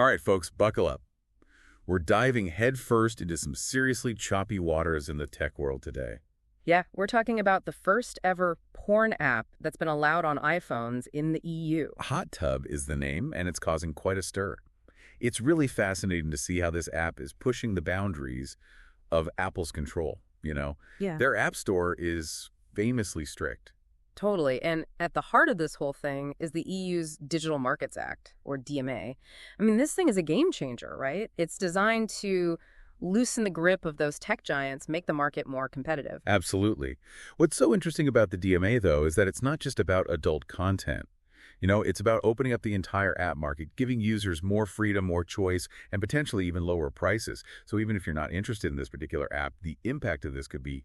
All right, folks, buckle up. We're diving headfirst into some seriously choppy waters in the tech world today. Yeah, we're talking about the first ever porn app that's been allowed on iPhones in the EU. Hot Tub is the name, and it's causing quite a stir. It's really fascinating to see how this app is pushing the boundaries of Apple's control. Yeah. Their App Store is famously strict. Totally. And at the heart of this whole thing is the EU's Digital Markets Act, or DMA. I mean, this thing is a game changer, right? It's designed to loosen the grip of those tech giants, make the market more competitive. Absolutely. What's so interesting about the DMA, though, is that it's not just about adult content. It's about opening up the entire app market, giving users more freedom, more choice, and potentially even lower prices. So even if you're not interested in this particular app, the impact of this could be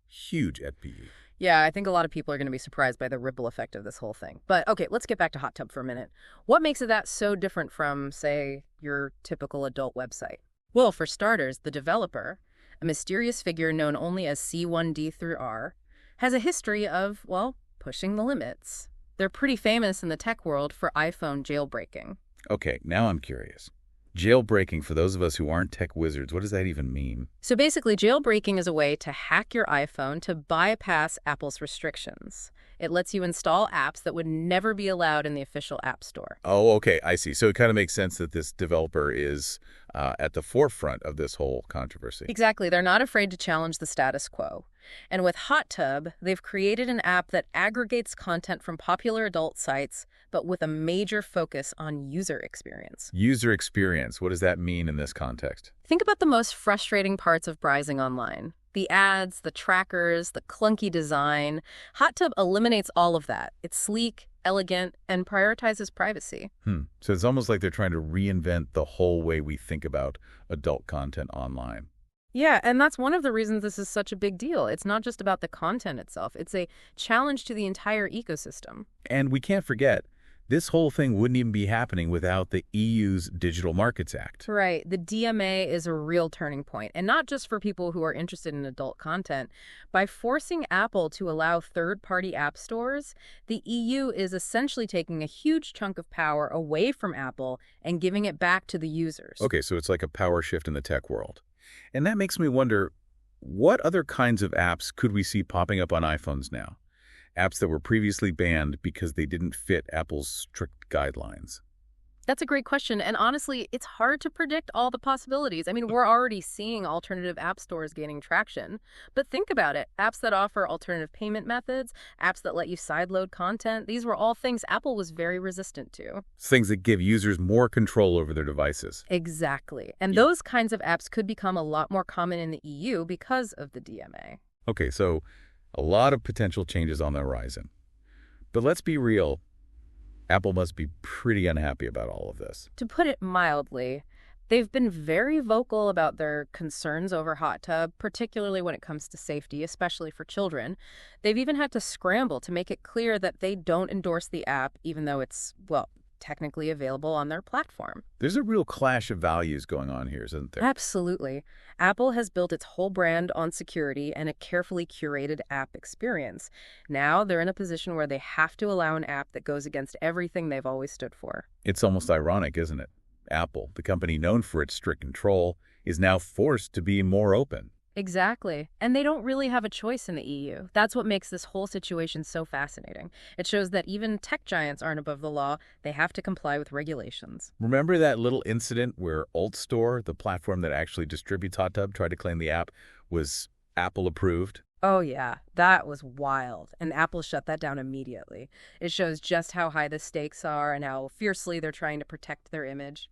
huge at PE. Yeah, I think a lot of people are going to be surprised by the ripple effect of this whole thing. But okay, let's get back to Hot Tub for a minute. What makes that so different from, say, your typical adult website? Well, for starters, the developer, a mysterious figure known only as C1D through R, has a history of, well, pushing the limits. They're pretty famous in the tech world for iPhone jailbreaking. Okay, now I'm curious. Jailbreaking, for those of us who aren't tech wizards, what does that even mean? So basically, jailbreaking is a way to hack your iPhone to bypass Apple's restrictions. It lets you install apps that would never be allowed in the official App Store. Oh, okay, I see. So it kind of makes sense that this developer is at the forefront of this whole controversy. Exactly. They're not afraid to challenge the status quo. And with Hot Tub, they've created an app that aggregates content from popular adult sites, but with a major focus on user experience. User experience, what does that mean in this context? Think about the most frustrating parts of browsing online. The ads, the trackers, the clunky design. Hot Tub eliminates all of that. It's sleek, elegant, and prioritizes privacy. So it's almost like they're trying to reinvent the whole way we think about adult content online. Yeah, and that's one of the reasons this is such a big deal. It's not just about the content itself. It's a challenge to the entire ecosystem. And we can't forget, this whole thing wouldn't even be happening without the EU's Digital Markets Act. Right. The DMA is a real turning point, and not just for people who are interested in adult content. By forcing Apple to allow third-party app stores, the EU is essentially taking a huge chunk of power away from Apple and giving it back to the users. Okay, so it's like a power shift in the tech world. And that makes me wonder, what other kinds of apps could we see popping up on iPhones now? Apps that were previously banned because they didn't fit Apple's strict guidelines. That's a great question, and honestly, it's hard to predict all the possibilities. I mean, we're already seeing alternative app stores gaining traction, but think about it. Apps that offer alternative payment methods, apps that let you sideload content, these were all things Apple was very resistant to. Things that give users more control over their devices. Exactly, and those kinds of apps could become a lot more common in the EU because of the DMA. Okay, so a lot of potential changes on the horizon. But let's be real. Apple must be pretty unhappy about all of this. To put it mildly, they've been very vocal about their concerns over Hot Tub, particularly when it comes to safety, especially for children. They've even had to scramble to make it clear that they don't endorse the app, even though it's, well, technically available on their platform. There's a real clash of values going on here, isn't there? Absolutely. Apple has built its whole brand on security and a carefully curated app experience. Now they're in a position where they have to allow an app that goes against everything they've always stood for. It's almost ironic, isn't it? Apple, the company known for its strict control, is now forced to be more open. Exactly. And they don't really have a choice in the EU. That's what makes this whole situation so fascinating. It shows that even tech giants aren't above the law. They have to comply with regulations. Remember that little incident where AltStore, the platform that actually distributes Hot Tub, tried to claim the app was Apple approved? Oh, yeah. That was wild. And Apple shut that down immediately. It shows just how high the stakes are and how fiercely they're trying to protect their image.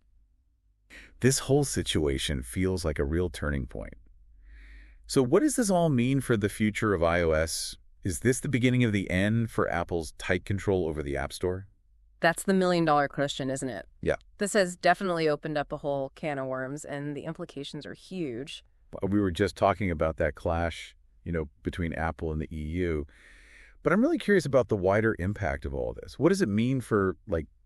This whole situation feels like a real turning point. So what does this all mean for the future of iOS? Is this the beginning of the end for Apple's tight control over the App Store? That's the million-dollar question, isn't it? Yeah. This has definitely opened up a whole can of worms, and the implications are huge. We were just talking about that clash, between Apple and the EU. But I'm really curious about the wider impact of all this. What does it mean for,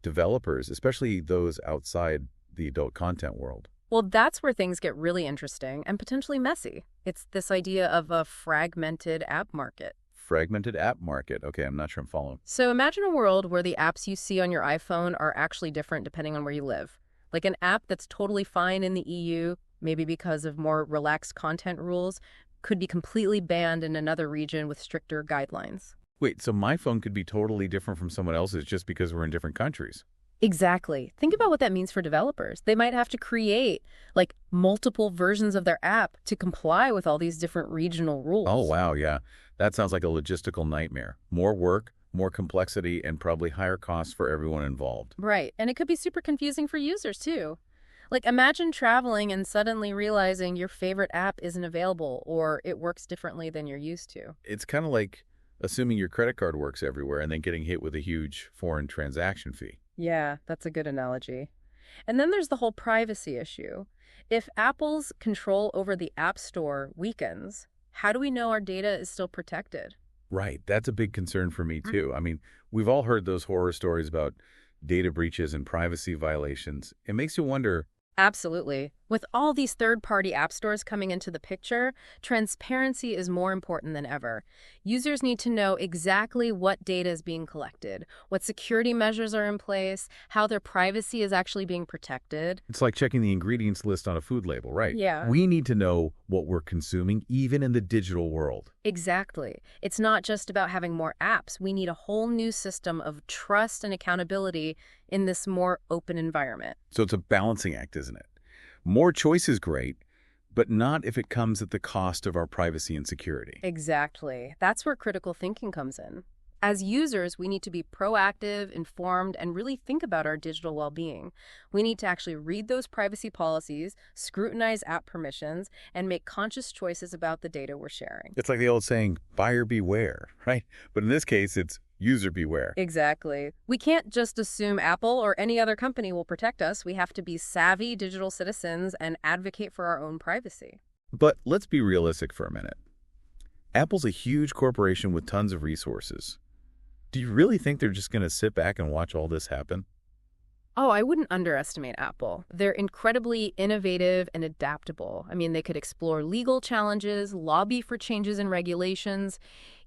developers, especially those outside the adult content world? Well, that's where things get really interesting and potentially messy. It's this idea of a fragmented app market. Fragmented app market. Okay, I'm not sure I'm following. So imagine a world where the apps you see on your iPhone are actually different depending on where you live. Like an app that's totally fine in the EU, maybe because of more relaxed content rules, could be completely banned in another region with stricter guidelines. Wait, so my phone could be totally different from someone else's just because we're in different countries? Exactly. Think about what that means for developers. They might have to create like multiple versions of their app to comply with all these different regional Oh, rules. wow, yeah. That sounds like a logistical nightmare. More work, more complexity, and probably higher costs for everyone involved. Right. And it could be super confusing for users too. Like imagine traveling and suddenly realizing your favorite app isn't available or it works differently than you're used to. It's kind of like assuming your credit card works everywhere and then getting hit with a huge foreign transaction fee. Yeah, that's a good analogy. And then there's the whole privacy issue. If Apple's control over the App Store weakens, how do we know our data is still protected? Right, that's a big concern for me Mm. too. I mean, we've all heard those horror stories about data breaches and privacy violations. It makes you wonder. Absolutely. With all these third-party app stores coming into the picture, transparency is more important than ever. Users need to know exactly what data is being collected, what security measures are in place, how their privacy is actually being protected. It's like checking the ingredients list on a food label, right? Yeah. We need to know what we're consuming, even in the digital world. Exactly. It's not just about having more apps. We need a whole new system of trust and accountability in this more open environment. So it's a balancing act, isn't it? More choice is great, but not if it comes at the cost of our privacy and security. Exactly. That's where critical thinking comes in. As users, we need to be proactive, informed, and really think about our digital well-being. We need to actually read those privacy policies, scrutinize app permissions, and make conscious choices about the data we're sharing. It's like the old saying, buyer beware, right? But in this case, it's user beware. Exactly. We can't just assume Apple or any other company will protect us. We have to be savvy digital citizens and advocate for our own privacy. But let's be realistic for a minute. Apple's a huge corporation with tons of resources. Do you really think they're just going to sit back and watch all this happen? Oh, I wouldn't underestimate Apple. They're incredibly innovative and adaptable. I mean, they could explore legal challenges, lobby for changes in regulations,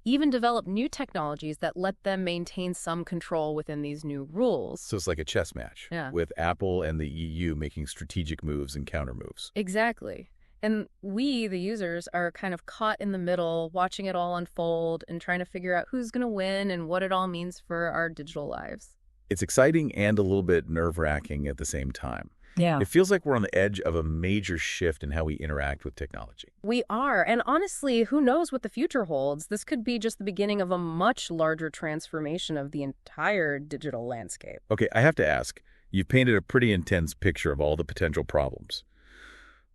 even develop new technologies that let them maintain some control within these new rules. So it's like a chess match, Yeah. with Apple and the EU making strategic moves and counter moves. Exactly. And we, the users, are kind of caught in the middle, watching it all unfold and trying to figure out who's going to win and what it all means for our digital lives. It's exciting and a little bit nerve-wracking at the same time. Yeah. It feels like we're on the edge of a major shift in how we interact with technology. We are. And honestly, who knows what the future holds? This could be just the beginning of a much larger transformation of the entire digital landscape. Okay, I have to ask, you've painted a pretty intense picture of all the potential problems.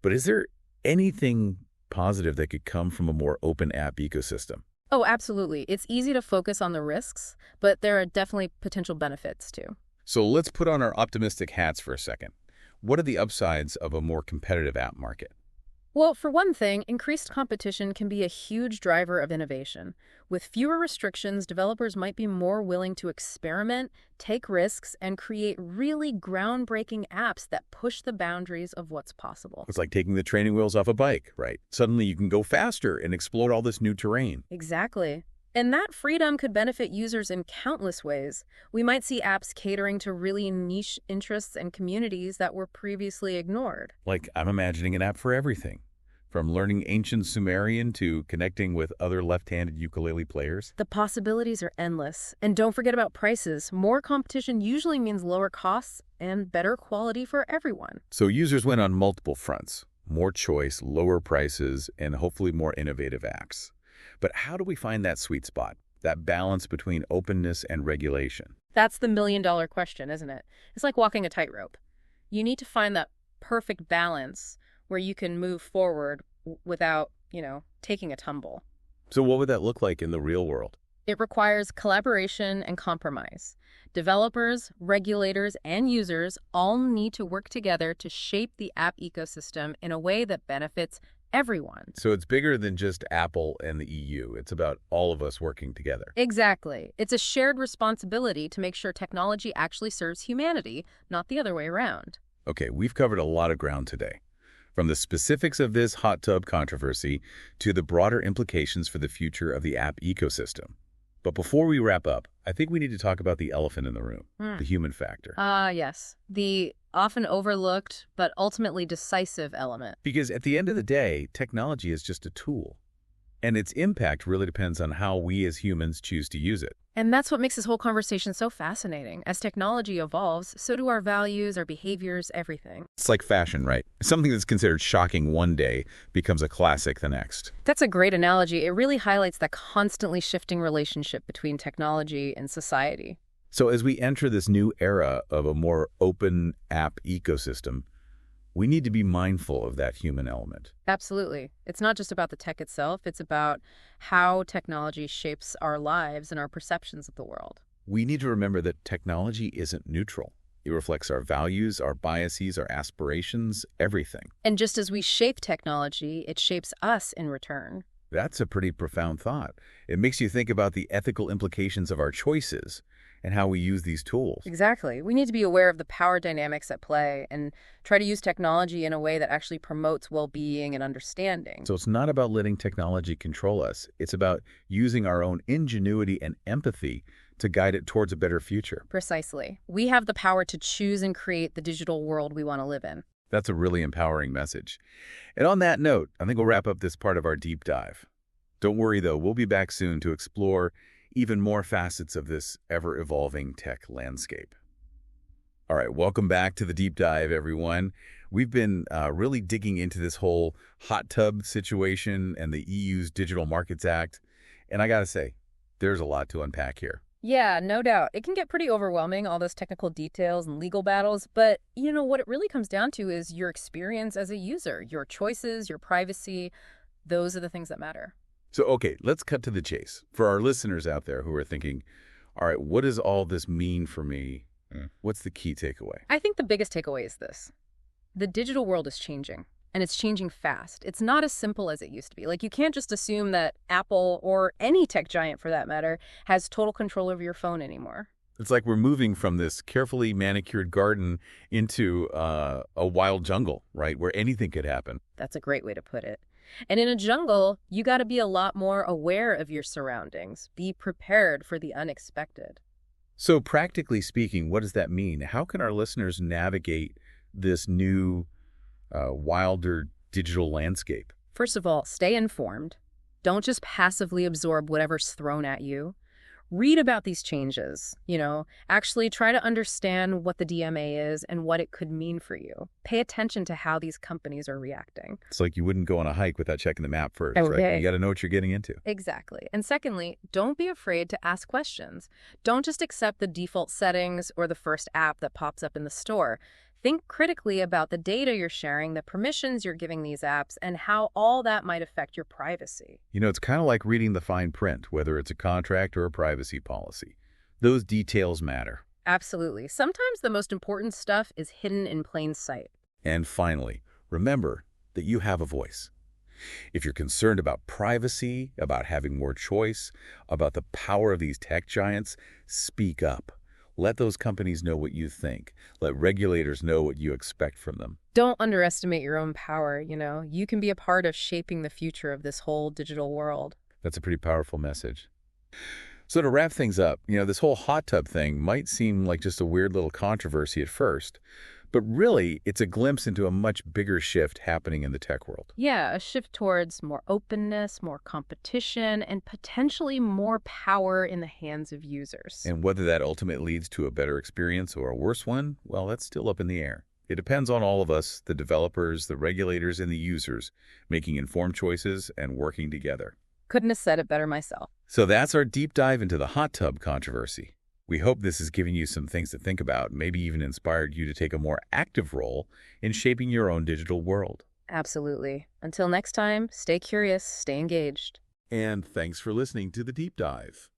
But is there anything positive that could come from a more open app ecosystem? Oh, absolutely. It's easy to focus on the risks, but there are definitely potential benefits too. So let's put on our optimistic hats for a second. What are the upsides of a more competitive app market? Well, for one thing, increased competition can be a huge driver of innovation. With fewer restrictions, developers might be more willing to experiment, take risks, and create really groundbreaking apps that push the boundaries of what's possible. It's like taking the training wheels off a bike, right? Suddenly you can go faster and explore all this new terrain. Exactly. And that freedom could benefit users in countless ways. We might see apps catering to really niche interests and communities that were previously ignored. Like, I'm imagining an app for everything, from learning ancient Sumerian to connecting with other left-handed ukulele players. The possibilities are endless. And don't forget about prices. More competition usually means lower costs and better quality for everyone. So users win on multiple fronts: more choice, lower prices, and hopefully more innovative apps. But how do we find that sweet spot, that balance between openness and regulation? That's the million-dollar question, isn't it? It's like walking a tightrope. You need to find that perfect balance where you can move forward without, taking a tumble. So what would that look like in the real world? It requires collaboration and compromise. Developers, regulators, and users all need to work together to shape the app ecosystem in a way that benefits everyone. So it's bigger than just Apple and the EU. It's about all of us working together. Exactly. It's a shared responsibility to make sure technology actually serves humanity, not the other way around. Okay, we've covered a lot of ground today. From the specifics of this hot tub controversy to the broader implications for the future of the app ecosystem. But before we wrap up, I think we need to talk about the elephant in the room, the human factor. Yes. The often overlooked but ultimately decisive element. Because at the end of the day, technology is just a tool. And its impact really depends on how we as humans choose to use it. And that's what makes this whole conversation so fascinating. As technology evolves, so do our values, our behaviors, everything. It's like fashion, right? Something that's considered shocking one day becomes a classic the next. That's a great analogy. It really highlights the constantly shifting relationship between technology and society. So as we enter this new era of a more open app ecosystem, we need to be mindful of that human element. Absolutely. It's not just about the tech itself, it's about how technology shapes our lives and our perceptions of the world. We need to remember that technology isn't neutral. It reflects our values, our biases, our aspirations, everything. And just as we shape technology, it shapes us in return. That's a pretty profound thought. It makes you think about the ethical implications of our choices and how we use these tools. Exactly. We need to be aware of the power dynamics at play and try to use technology in a way that actually promotes well-being and understanding. So it's not about letting technology control us. It's about using our own ingenuity and empathy to guide it towards a better future. Precisely. We have the power to choose and create the digital world we want to live in. That's a really empowering message. And on that note, I think we'll wrap up this part of our deep dive. Don't worry, though, we'll be back soon to explore even more facets of this ever-evolving tech landscape. All right, welcome back to the deep dive, everyone. We've been really digging into this whole hot tub situation and the EU's Digital Markets Act. And I gotta say, there's a lot to unpack here. Yeah, no doubt. It can get pretty overwhelming, all those technical details and legal battles, but what it really comes down to is your experience as a user, your choices, your privacy. Those are the things that matter. So, okay, let's cut to the chase. For our listeners out there who are thinking, all right, what does all this mean for me? What's the key takeaway? I think the biggest takeaway is this. The digital world is changing, and it's changing fast. It's not as simple as it used to be. Like, you can't just assume that Apple, or any tech giant for that matter, has total control over your phone anymore. It's like we're moving from this carefully manicured garden into a wild jungle, right, where anything could happen. That's a great way to put it. And in a jungle, you got to be a lot more aware of your surroundings. Be prepared for the unexpected. So practically speaking, what does that mean? How can our listeners navigate this new, wilder digital landscape? First of all, stay informed. Don't just passively absorb whatever's thrown at you. Read about these changes, actually try to understand what the DMA is and what it could mean for you. Pay attention to how these companies are reacting. It's like you wouldn't go on a hike without checking the map first, Okay. right? You got to know what you're getting into. Exactly. And secondly, don't be afraid to ask questions. Don't just accept the default settings or the first app that pops up in the store. Think critically about the data you're sharing, the permissions you're giving these apps, and how all that might affect your privacy. It's kind of like reading the fine print, whether it's a contract or a privacy policy. Those details matter. Absolutely. Sometimes the most important stuff is hidden in plain sight. And finally, remember that you have a voice. If you're concerned about privacy, about having more choice, about the power of these tech giants, speak up. Let those companies know what you think. Let regulators know what you expect from them. Don't underestimate your own power, You can be a part of shaping the future of this whole digital world. That's a pretty powerful message. So to wrap things up, this whole hot tub thing might seem like just a weird little controversy at first, but really it's a glimpse into a much bigger shift happening in the tech world. Yeah, a shift towards more openness, more competition, and potentially more power in the hands of users. And whether that ultimately leads to a better experience or a worse one, well, that's still up in the air. It depends on all of us, the developers, the regulators, and the users, making informed choices and working together. Couldn't have said it better myself. So that's our deep dive into the hot tub controversy. We hope this has given you some things to think about, maybe even inspired you to take a more active role in shaping your own digital world. Absolutely. Until next time, stay curious, stay engaged. And thanks for listening to The Deep Dive.